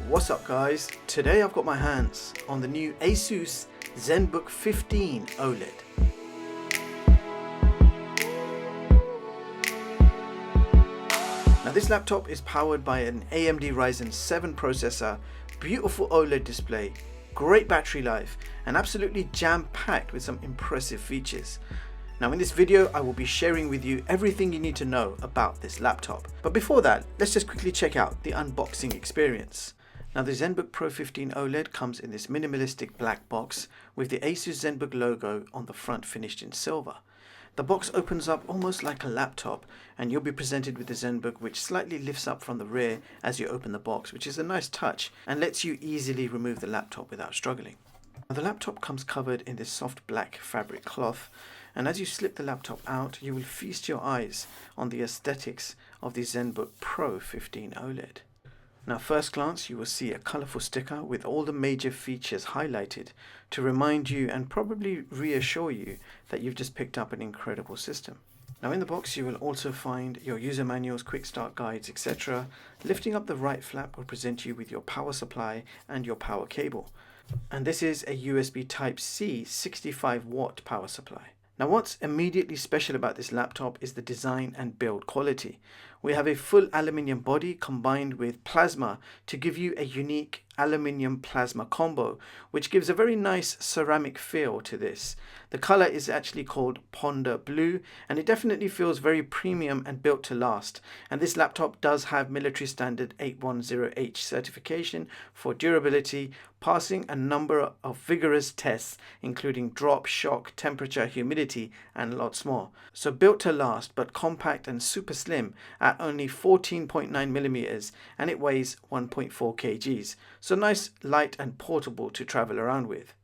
What's up guys, today I've got my hands on the new ASUS Zenbook 15 OLED. Now this laptop is powered by an AMD Ryzen 7 processor, beautiful OLED display, great battery life and absolutely jam-packed with some impressive features. Now in this video I will be sharing with you everything you need to know about this laptop. But before that, let's just quickly check out the unboxing experience. Now the Zenbook Pro 15 OLED comes in this minimalistic black box with the ASUS Zenbook logo on the front finished in silver. The box opens up almost like a laptop and you'll be presented with the Zenbook, which slightly lifts up from the rear as you open the box, which is a nice touch and lets you easily remove the laptop without struggling. Now, the laptop comes covered in this soft black fabric cloth, and as you slip the laptop out you will feast your eyes on the aesthetics of the Zenbook Pro 15 OLED. Now first glance you will see a colourful sticker with all the major features highlighted to remind you and probably reassure you that you've just picked up an incredible system. Now in the box you will also find your user manuals, quick start guides, etc. Lifting up the right flap will present you with your power supply and your power cable. And this is a USB Type-C 65 watt power supply. Now what's immediately special about this laptop is the design and build quality. We have a full aluminium body combined with plasma to give you a unique aluminium plasma combo, which gives a very nice ceramic feel to this. The color is actually called Ponder Blue and it definitely feels very premium and built to last. And this laptop does have military standard 810H certification for durability, passing a number of vigorous tests including drop, shock, temperature, humidity and lots more. So built to last but compact and super slim at only 14.9 millimeters and it weighs 1.4 kgs. So nice, light and portable to travel around with.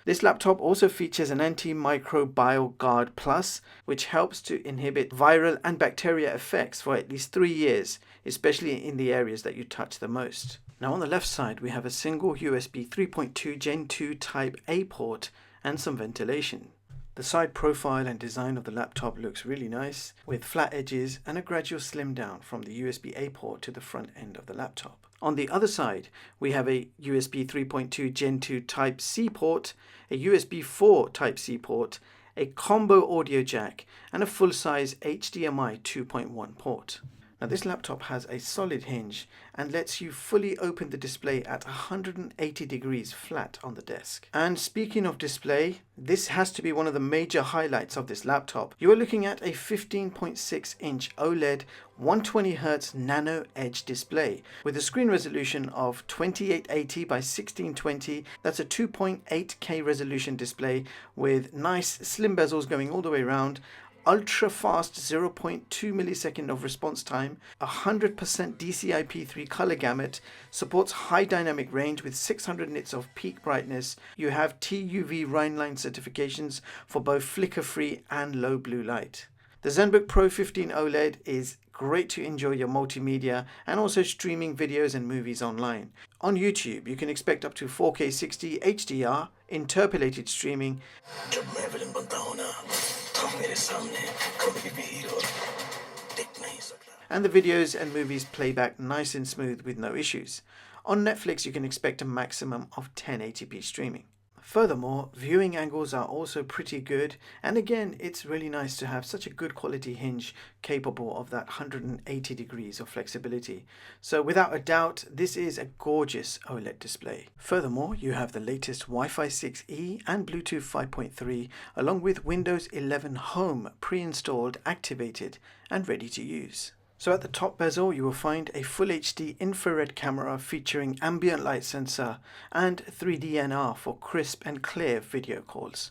This laptop also features an antimicrobial guard plus, which helps to inhibit viral and bacteria effects for at least 3 years, especially in the areas that you touch the most. Now on the left side we have a single USB 3.2 Gen 2 Type A port and some ventilation. The side profile and design of the laptop looks really nice, with flat edges and a gradual slim down from the USB A port to the front end of the laptop. On the other side, we have a USB 3.2 Gen 2 Type-C port, a USB 4 Type-C port, a combo audio jack, and a full-size HDMI 2.1 port. Now this laptop has a solid hinge and lets you fully open the display at 180 degrees flat on the desk. And speaking of display, this has to be one of the major highlights of this laptop. You are looking at a 15.6 inch OLED 120Hz nano edge display with a screen resolution of 2880 by 1620. That's a 2.8K resolution display with nice slim bezels going all the way around, ultra fast 0.2 millisecond of response time, 100% DCI-P3 color gamut, supports high dynamic range with 600 nits of peak brightness. You have TUV Line certifications for both flicker free and low blue light. The Zenbook Pro 15 OLED is great to enjoy your multimedia and also streaming videos and movies online. On YouTube, you can expect up to 4K 60 HDR, interpolated streaming, and the videos and movies play back nice and smooth with no issues. On Netflix, you can expect a maximum of 1080p streaming. Furthermore, viewing angles are also pretty good, and again it's really nice to have such a good quality hinge capable of that 180 degrees of flexibility. So without a doubt, this is a gorgeous OLED display. Furthermore, you have the latest Wi-Fi 6E and Bluetooth 5.3 along with Windows 11 Home pre-installed, activated and ready to use. So at the top bezel you will find a Full HD infrared camera featuring ambient light sensor and 3D NR for crisp and clear video calls.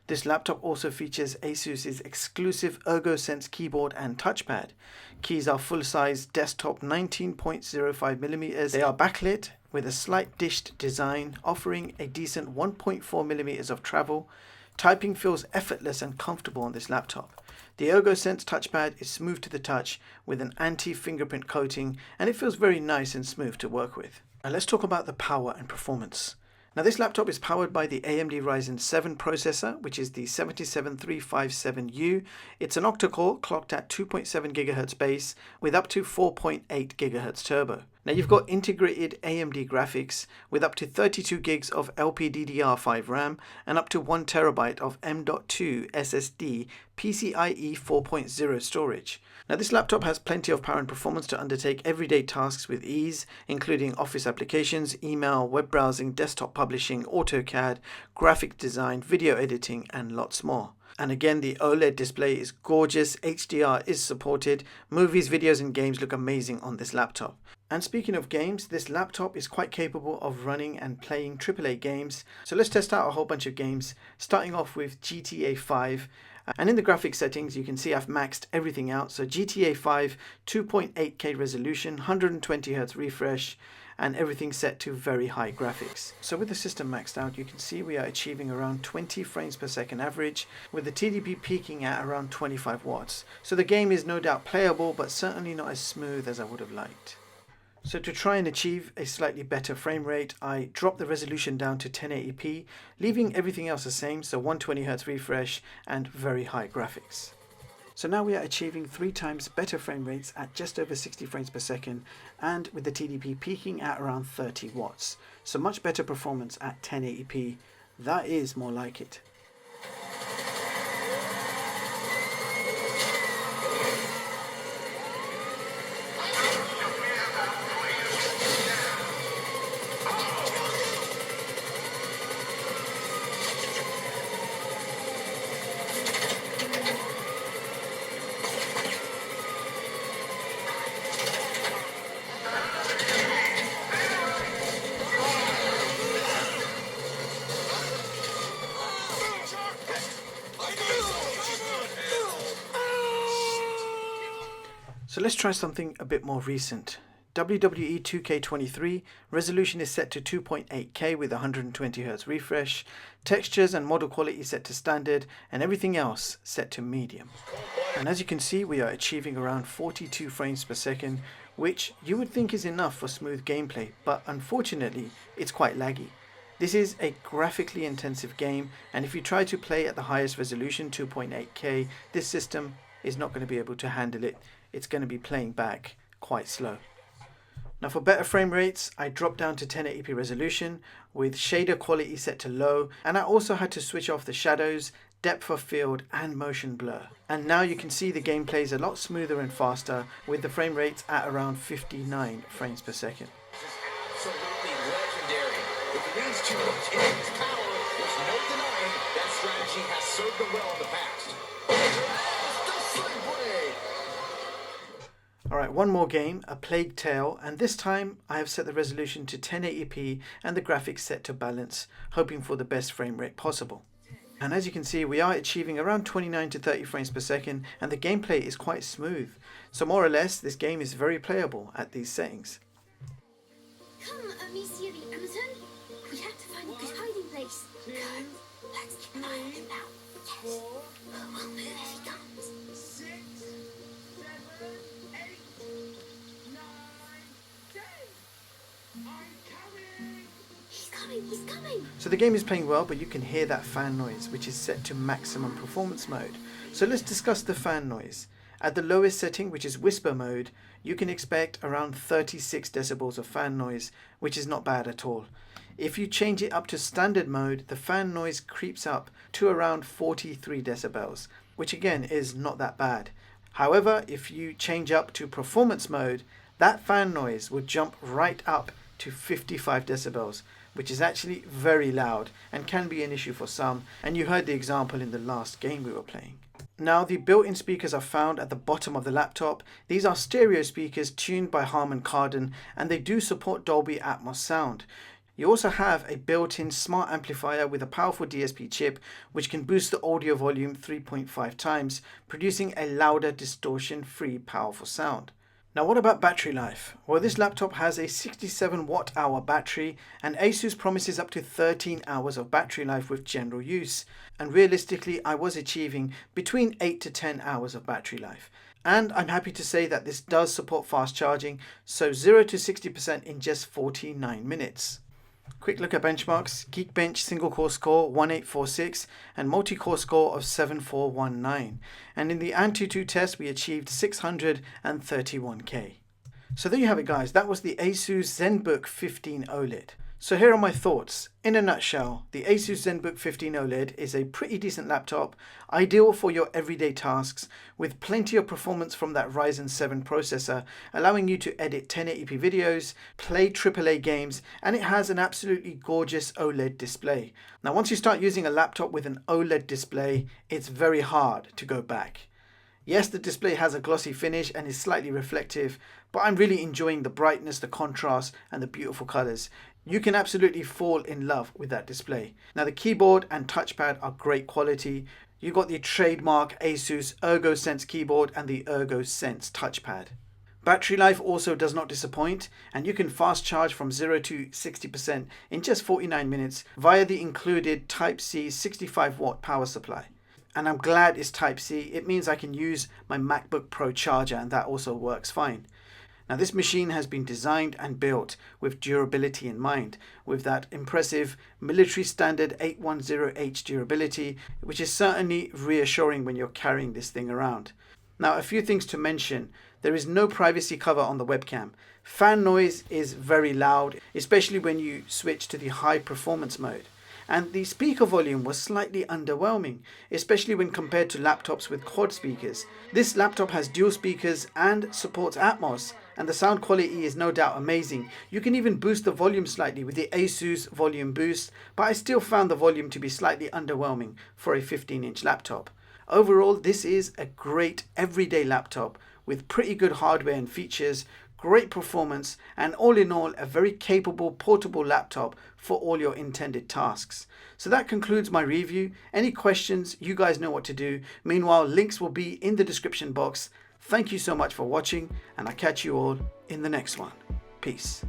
This laptop also features ASUS's exclusive ErgoSense keyboard and touchpad. Keys are full-size desktop 19.05mm. They are backlit with a slight dished design, offering a decent 1.4mm of travel. Typing feels effortless and comfortable on this laptop. The ErgoSense touchpad is smooth to the touch with an anti-fingerprint coating and it feels very nice and smooth to work with. Now let's talk about the power and performance. Now this laptop is powered by the AMD Ryzen 7 processor, which is the 77357U. It's an octa-core clocked at 2.7 GHz base with up to 4.8 GHz turbo. Now you've got integrated AMD graphics with up to 32 gigs of LPDDR5 RAM and up to 1 terabyte of M.2 SSD PCIe 4.0 storage. Now this laptop has plenty of power and performance to undertake everyday tasks with ease, including office applications, email, web browsing, desktop publishing, AutoCAD, graphic design, video editing, and lots more. And again, the OLED display is gorgeous, HDR is supported, movies, videos and games look amazing on this laptop. And speaking of games, this laptop is quite capable of running and playing AAA games. So let's test out a whole bunch of games, starting off with GTA 5. And in the graphics settings, you can see I've maxed everything out. So GTA 5, 2.8K resolution, 120Hz refresh, and everything set to very high graphics. So with the system maxed out, you can see we are achieving around 20 frames per second average, with the TDP peaking at around 25 watts. So the game is no doubt playable, but certainly not as smooth as I would have liked. So to try and achieve a slightly better frame rate, I dropped the resolution down to 1080p, leaving everything else the same, so 120Hz refresh and very high graphics. So now we are achieving 3 times better frame rates at just over 60 frames per second, and with the TDP peaking at around 30 watts. So much better performance at 1080p. That is more like it. So let's try something a bit more recent. WWE 2K23, resolution is set to 2.8K with 120Hz refresh, textures and model quality set to standard, and everything else set to medium. And as you can see, we are achieving around 42 frames per second, which you would think is enough for smooth gameplay, but unfortunately, it's quite laggy. This is a graphically intensive game, and if you try to play at the highest resolution, 2.8K, this system is not going to be able to handle it. It's going to be playing back quite slow. Now for better frame rates, I dropped down to 1080p resolution with shader quality set to low, and I also had to switch off the shadows, depth of field and motion blur. And now you can see the game plays a lot smoother and faster with the frame rates at around 59 frames per second. Absolutely legendary. If it is too much in his power, there's no denying that strategy has served him well in the past. Alright, one more game, A Plague Tale, and this time I have set the resolution to 1080p and the graphics set to balance, hoping for the best frame rate possible. And as you can see, we are achieving around 29 to 30 frames per second, and the gameplay is quite smooth. So more or less, this game is very playable at these settings. Come, Monsieur the Amazon. We have to find a good hiding place. Go. Let's keep an eye on him now. Yes. We'll move if he comes. 6, 7, 8, 9, 10. I'm coming. He's coming. He's coming. So the game is playing well, but you can hear that fan noise, which is set to maximum performance mode. So let's discuss the fan noise. At the lowest setting, which is whisper mode, you can expect around 36 decibels of fan noise, which is not bad at all. If you change it up to standard mode, the fan noise creeps up to around 43 decibels, which again is not that bad. However, if you change up to performance mode, that fan noise would jump right up to 55 decibels, which is actually very loud and can be an issue for some, and you heard the example in the last game we were playing. Now the built-in speakers are found at the bottom of the laptop. These are stereo speakers tuned by Harman Kardon, and they do support Dolby ATMOS sound. You also have a built-in smart amplifier with a powerful DSP chip which can boost the audio volume 3.5 times, producing a louder, distortion-free, powerful sound. Now what about battery life? Well, this laptop has a 67 watt-hour battery, and ASUS promises up to 13 hours of battery life with general use. And realistically, I was achieving between 8 to 10 hours of battery life. And I'm happy to say that this does support fast charging, so 0 to 60% in just 49 minutes. Quick look at benchmarks. Geekbench single core score 1846 and multi-core score of 7419. And in the AnTuTu test we achieved 631K. So there you have it, guys. That was the ASUS Zenbook 15 OLED. So here are my thoughts. In a nutshell, the ASUS Zenbook 15 OLED is a pretty decent laptop, ideal for your everyday tasks, with plenty of performance from that Ryzen 7 processor, allowing you to edit 1080p videos, play AAA games, and it has an absolutely gorgeous OLED display. Now, once you start using a laptop with an OLED display, it's very hard to go back. Yes, the display has a glossy finish and is slightly reflective, but I'm really enjoying the brightness, the contrast, and the beautiful colors. You can absolutely fall in love with that display. Now, the keyboard and touchpad are great quality. You got the trademark ASUS ErgoSense keyboard and the ErgoSense touchpad. Battery life also does not disappoint, and you can fast charge from 0 to 60% in just 49 minutes via the included Type-C 65-watt power supply. And I'm glad it's Type-C. It means I can use my MacBook Pro charger, and that also works fine. Now, this machine has been designed and built with durability in mind, with that impressive military standard 810H durability, which is certainly reassuring when you're carrying this thing around. Now, a few things to mention. There is no privacy cover on the webcam. Fan noise is very loud, especially when you switch to the high performance mode. And the speaker volume was slightly underwhelming, especially when compared to laptops with quad speakers. This laptop has dual speakers and supports Atmos, and the sound quality is no doubt amazing. You can even boost the volume slightly with the ASUS Volume Boost, but I still found the volume to be slightly underwhelming for a 15-inch laptop. Overall, this is a great everyday laptop with pretty good hardware and features, great performance, and all in all, a very capable portable laptop for all your intended tasks. So that concludes my review. Any questions, you guys know what to do. Meanwhile, links will be in the description box. Thank you so much for watching, and I'll catch you all in the next one. Peace.